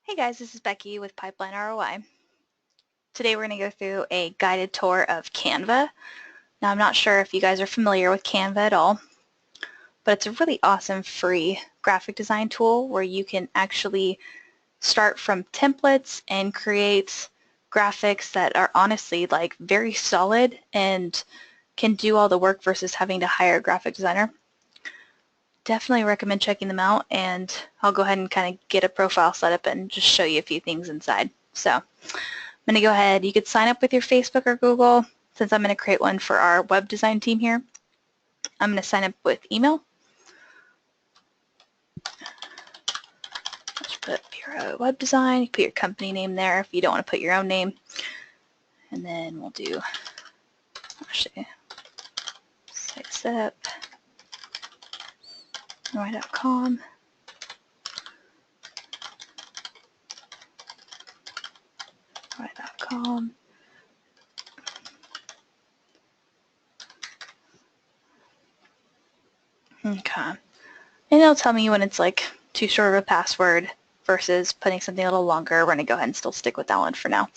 Hey guys, this is Becky with Pipeline ROI. Today we're going to go through a guided tour of Canva. Now I'm not sure if you guys are familiar with Canva at all, but it's a really awesome free graphic design tool where you can actually start from templates and create graphics that are honestly like very solid and can do all the work versus having to hire a graphic designer. Definitely recommend checking them out, and I'll go ahead and kind of get a profile set up and just show you a few things inside. So I'm going to go ahead. You could sign up with your Facebook or Google. Since I'm going to create one for our web design team here, I'm going to sign up with email. Just put Bureau Web Design. You put your company name there if you don't want to put your own name. And then we'll do, actually, site setup, ROI.com. ROI.com. Okay. And it'll tell me when it's like too short of a password versus putting something a little longer. We're going to go ahead and still stick with that one for now.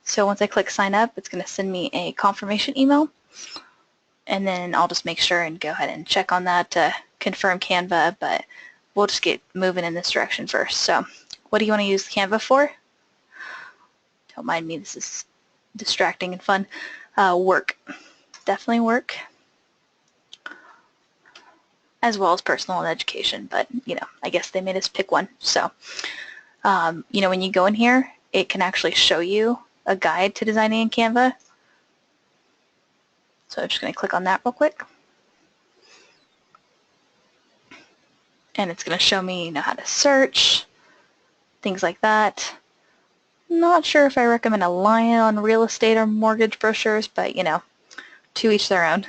So once I click sign up, it's going to send me a confirmation email. And then I'll just make sure and go ahead and check on that to confirm Canva, but we'll just get moving in this direction first. So what do you want to use Canva for? Don't mind me, this is distracting and fun. Work. Definitely work. As well as personal and education, but I guess they made us pick one. So when you go in here, it can actually show you a guide to designing in Canva. So I'm just going to click on that real quick. And it's going to show me how to search, things like that. Not sure if I recommend a line on real estate or mortgage brochures, but to each their own.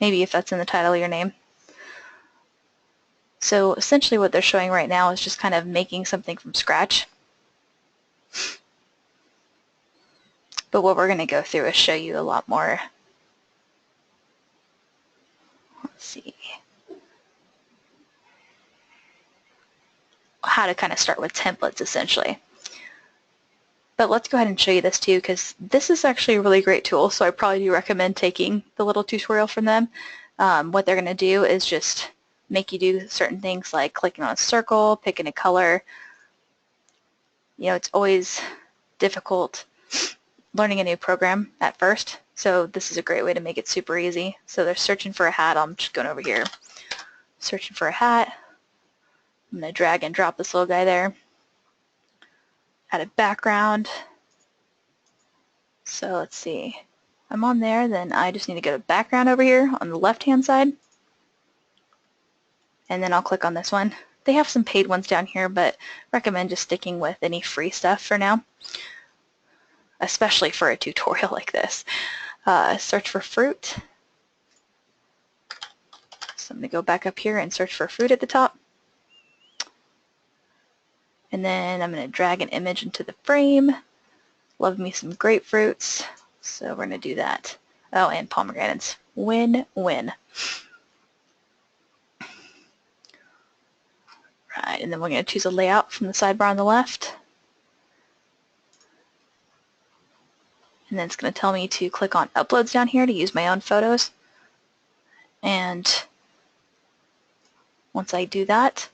Maybe if that's in the title of your name. So essentially what they're showing right now is just kind of making something from scratch. But what we're going to go through is show you a lot more. Let's see. How to kind of start with templates essentially. But let's go ahead and show you this too, because this is actually a really great tool, so I probably do recommend taking the little tutorial from them. What they're going to do is just make you do certain things like clicking on a circle, picking a color. It's always difficult learning a new program at first, so this is a great way to make it super easy. So they're searching for a hat. I'm just going over here, searching for a hat. I'm going to drag and drop this little guy there. Add a background. So let's see. I'm on there, then I just need to go to background over here on the left-hand side. And then I'll click on this one. They have some paid ones down here, but recommend just sticking with any free stuff for now, especially for a tutorial like this. Search for fruit. So I'm going to go back up here and search for fruit at the top. And then I'm going to drag an image into the frame. Love me some grapefruits, so we're going to do that. Oh, and pomegranates. Win-win. Right, and then we're going to choose a layout from the sidebar on the left. And then it's going to tell me to click on Uploads down here to use my own photos. And once I do that,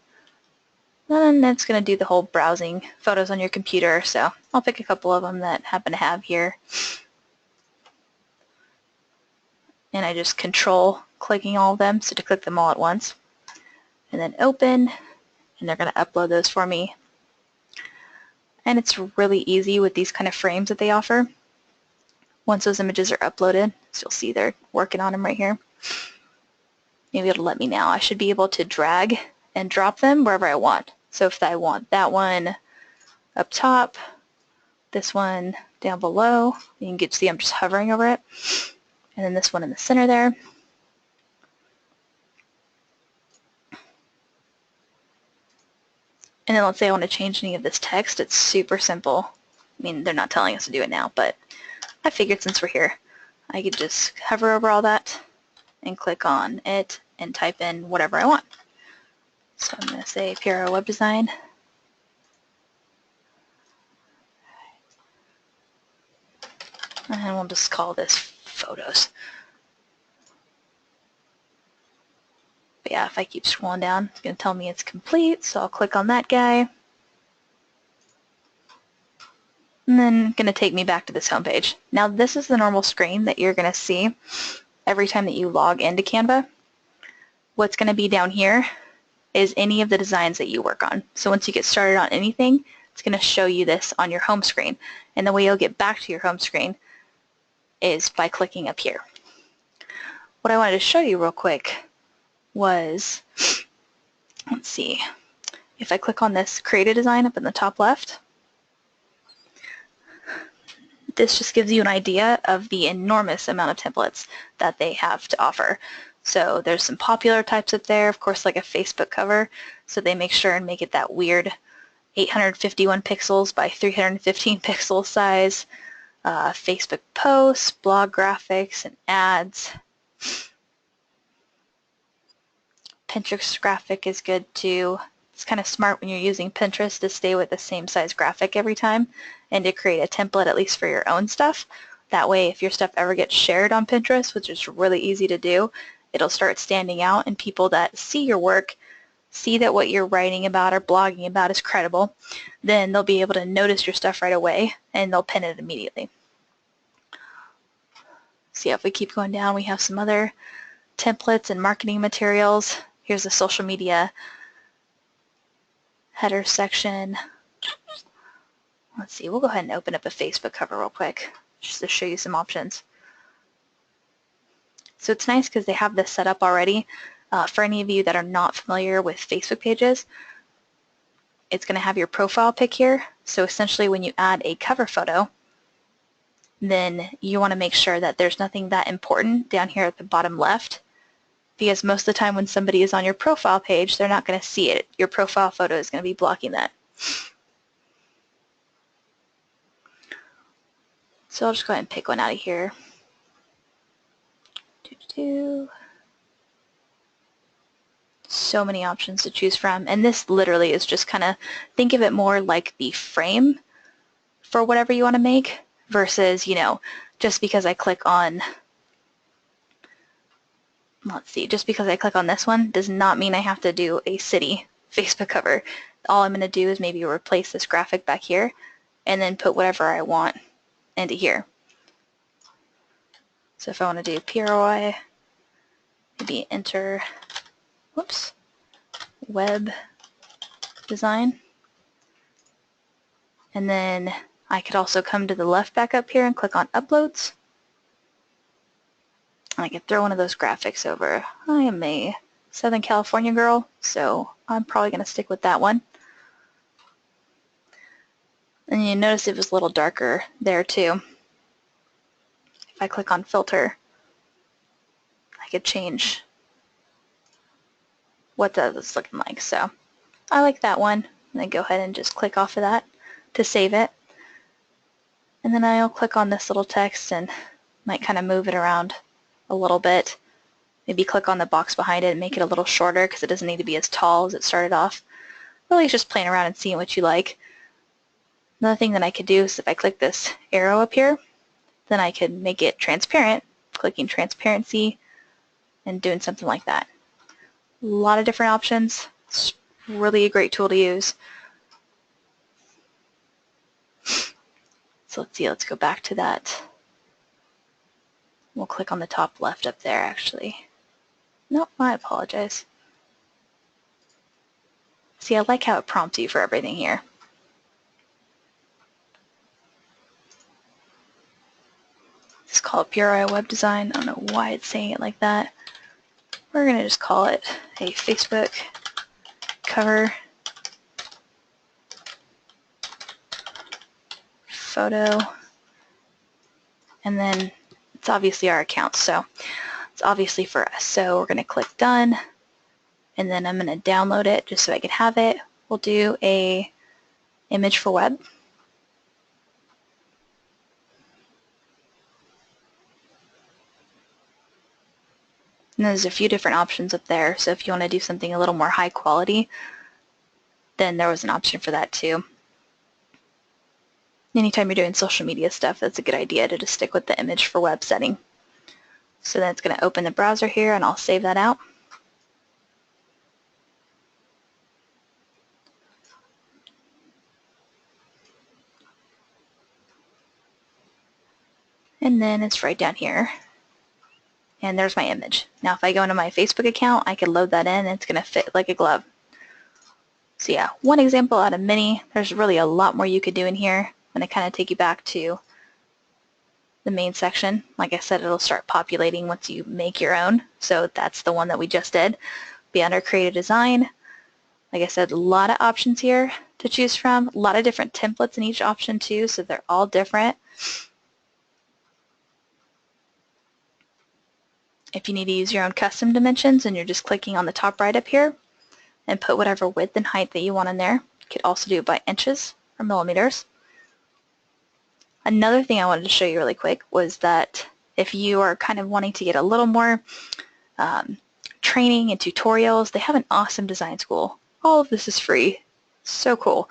then it's going to do the whole browsing photos on your computer. So I'll pick a couple of them that happen to have here. And I just control clicking all of them, so to click them all at once. And then open, and they're going to upload those for me. And it's really easy with these kind of frames that they offer. Once those images are uploaded, so you'll see they're working on them right here. Maybe it'll let me now. I should be able to drag and drop them wherever I want. So if I want that one up top, this one down below, you can get to see I'm just hovering over it. And then this one in the center there. And then let's say I want to change any of this text. It's super simple. I mean, they're not telling us to do it now, but I figured since we're here, I could just hover over all that and click on it and type in whatever I want. So I'm going to say Bureau Web Design. And we'll just call this photos. But yeah, if I keep scrolling down, it's going to tell me it's complete, so I'll click on that guy. And then going to take me back to this home page. Now this is the normal screen that you're going to see every time that you log into Canva. What's going to be down here is any of the designs that you work on. So once you get started on anything, it's going to show you this on your home screen. And the way you'll get back to your home screen is by clicking up here. What I wanted to show you real quick was, let's see, if I click on this create a design up in the top left, this just gives you an idea of the enormous amount of templates that they have to offer. So there's some popular types up there, of course, like a Facebook cover. So they make sure and make it that weird 851 pixels by 315 pixel size. Facebook posts, blog graphics, and ads. Pinterest graphic is good too. It's kind of smart when you're using Pinterest to stay with the same size graphic every time and to create a template at least for your own stuff. That way if your stuff ever gets shared on Pinterest, which is really easy to do, it'll start standing out and people that see your work, see that what you're writing about or blogging about is credible, then they'll be able to notice your stuff right away and they'll pin it immediately. See, if we keep going down, we have some other templates and marketing materials. Here's the social media header section. Let's see, we'll go ahead and open up a Facebook cover real quick just to show you some options. So it's nice because they have this set up already. For any of you that are not familiar with Facebook pages, it's going to have your profile pic here. So essentially when you add a cover photo, then you want to make sure that there's nothing that important down here at the bottom left, because most of the time when somebody is on your profile page, they're not going to see it. Your profile photo is going to be blocking that. So I'll just go ahead and pick one out of here. So many options to choose from, and this literally is just kind of, think of it more like the frame for whatever you want to make versus, you know, just because I click on, let's see, just because I click on this one does not mean I have to do a city Facebook cover. All I'm going to do is maybe replace this graphic back here and then put whatever I want into here. So if I want to do PROI, maybe enter, whoops, web design. And then I could also come to the left back up here and click on uploads. And I could throw one of those graphics over. I am a Southern California girl, so I'm probably going to stick with that one. And you notice it was a little darker there too. If I click on filter, I could change what that is looking like. So I like that one. And then go ahead and just click off of that to save it. And then I'll click on this little text and might kind of move it around a little bit. Maybe click on the box behind it and make it a little shorter because it doesn't need to be as tall as it started off. Really just playing around and seeing what you like. Another thing that I could do is if I click this arrow up here, then I could make it transparent, clicking transparency and doing something like that. A lot of different options. It's really a great tool to use. So let's see, let's go back to that. We'll click on the top left up there actually. Nope, I apologize. See, I like how it prompts you for everything here. It's called PRI Web Design. I don't know why it's saying it like that. We're going to just call it a Facebook cover photo. And then it's obviously our account, so it's obviously for us. So we're going to click done, and then I'm going to download it just so I can have it. We'll do a image for web. And there's a few different options up there, so if you want to do something a little more high quality, then there was an option for that too. Anytime you're doing social media stuff, that's a good idea to just stick with the image for web setting. So then it's going to open the browser here, and I'll save that out. And then it's right down here. And there's my image. Now if I go into my Facebook account, I can load that in, and it's going to fit like a glove. So yeah, one example out of many. There's really a lot more you could do in here. I'm going to kind of take you back to the main section. Like I said, it'll start populating once you make your own. So that's the one that we just did. Be under Create a Design. Like I said, a lot of options here to choose from. A lot of different templates in each option too, so they're all different. If you need to use your own custom dimensions, and you're just clicking on the top right up here and put whatever width and height that you want in there. You could also do it by inches or millimeters. Another thing I wanted to show you really quick was that if you are kind of wanting to get a little more training and tutorials, they have an awesome design school. All of this is free. So cool.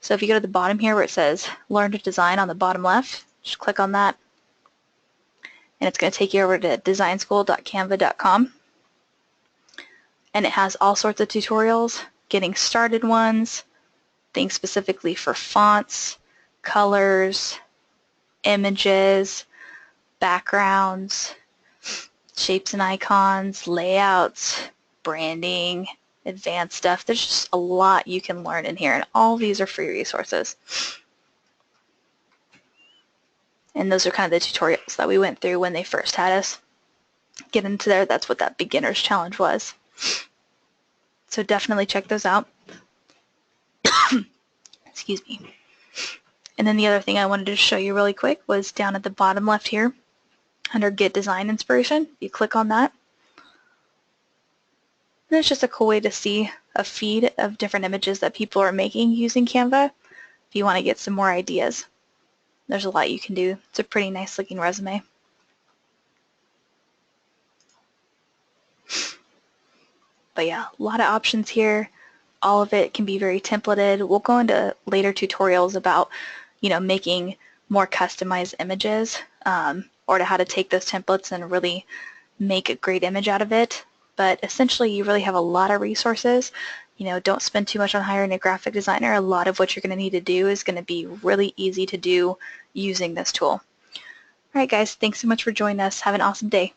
So if you go to the bottom here where it says Learn to Design on the bottom left, just click on that, and it's going to take you over to designschool.canva.com. And it has all sorts of tutorials, getting started ones, things specifically for fonts, colors, images, backgrounds, shapes and icons, layouts, branding, advanced stuff. There's just a lot you can learn in here, and all these are free resources. And those are kind of the tutorials that we went through when they first had us get into there. That's what that beginner's challenge was. So definitely check those out. Excuse me. And then the other thing I wanted to show you really quick was down at the bottom left here under Get Design Inspiration. You click on that. And it's just a cool way to see a feed of different images that people are making using Canva if you want to get some more ideas. There's a lot you can do. It's a pretty nice looking resume. But yeah, a lot of options here. All of it can be very templated. We'll go into later tutorials about, making more customized images, or to how to take those templates and really make a great image out of it. But essentially, you really have a lot of resources. Don't spend too much on hiring a graphic designer. A lot of what you're going to need to do is going to be really easy to do using this tool. All right, guys, thanks so much for joining us. Have an awesome day.